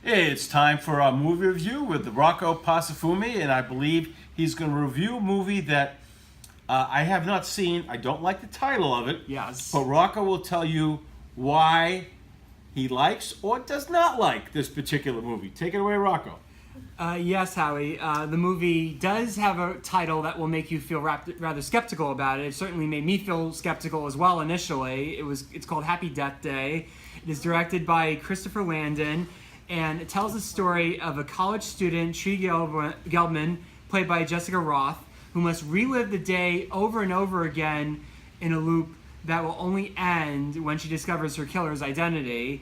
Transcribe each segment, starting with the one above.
Hey, it's time for our movie review with Rocco Pasafumi, and I believe he's going to review a movie that I have not seen. I don't like the title of it. Yes. But Rocco will tell you why he likes or does not like this particular movie. Take it away, Rocco. Yes, Howie. The movie does have a title that will make you feel rather skeptical about it. It certainly made me feel skeptical as well initially. It's called Happy Death Day. It is directed by Christopher Landon, and it tells the story of a college student, Tree Geldman, played by Jessica Roth, who must relive the day over and over again in a loop that will only end when she discovers her killer's identity.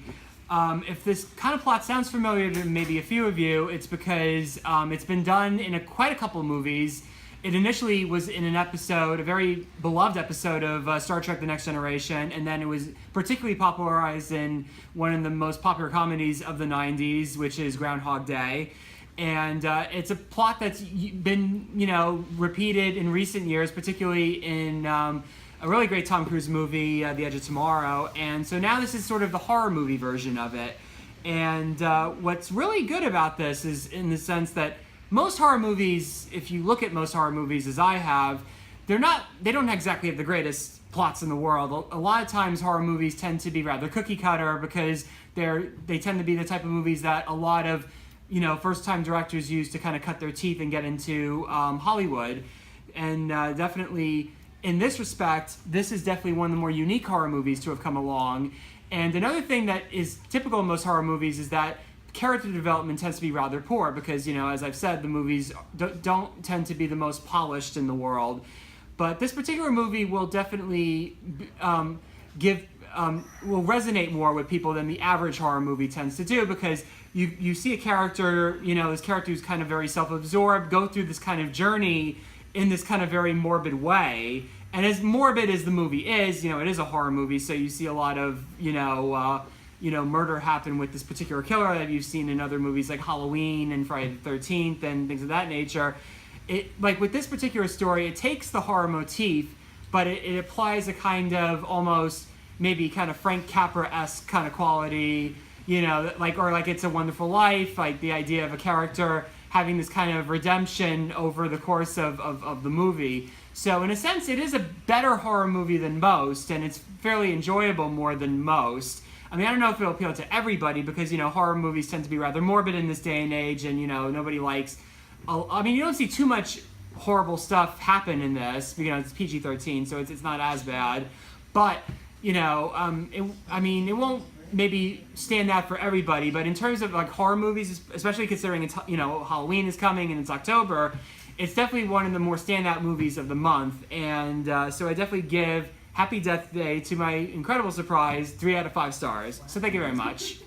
If this kind of plot sounds familiar to maybe a few of you, it's because it's been done in quite a couple of movies. It initially was in an episode, a very beloved episode of Star Trek The Next Generation, and then it was particularly popularized in one of the most popular comedies of the 90s, which is Groundhog Day. And it's a plot that's been, repeated in recent years, particularly in a really great Tom Cruise movie, The Edge of Tomorrow. And so now this is sort of the horror movie version of it. And what's really good about this is in the sense that most horror movies, if you look at most horror movies as I have, they don't exactly have the greatest plots in the world. A lot of times horror movies tend to be rather cookie cutter because they tend to be the type of movies that a lot of first-time directors use to kind of cut their teeth and get into Hollywood. And definitely, in this respect, this is definitely one of the more unique horror movies to have come along. And another thing that is typical in most horror movies is that character development tends to be rather poor because, as I've said, the movies don't tend to be the most polished in the world. But this particular movie will definitely will resonate more with people than the average horror movie tends to do, because you see a character, this character who's kind of very self-absorbed, go through this kind of journey in this kind of very morbid way. And as morbid as the movie is, it is a horror movie, so you see a lot of, murder happen with this particular killer that you've seen in other movies like Halloween and Friday the 13th and things of that nature. Like with this particular story, it takes the horror motif, but it applies a kind of almost maybe kind of Frank Capra-esque kind of quality, like It's a Wonderful Life, like the idea of a character having this kind of redemption over the course of the movie. So in a sense, it is a better horror movie than most, and it's fairly enjoyable more than most. I mean, I don't know if it'll appeal to everybody because, horror movies tend to be rather morbid in this day and age, and, nobody likes... I mean, you don't see too much horrible stuff happen in this, because it's PG-13, so it's not as bad. But, it won't maybe stand out for everybody, but in terms of like horror movies, especially considering it's, Halloween is coming and it's October, it's definitely one of the more standout movies of the month. And so I definitely give Happy Death Day, to my incredible surprise, 3 out of 5 stars. So thank you very much.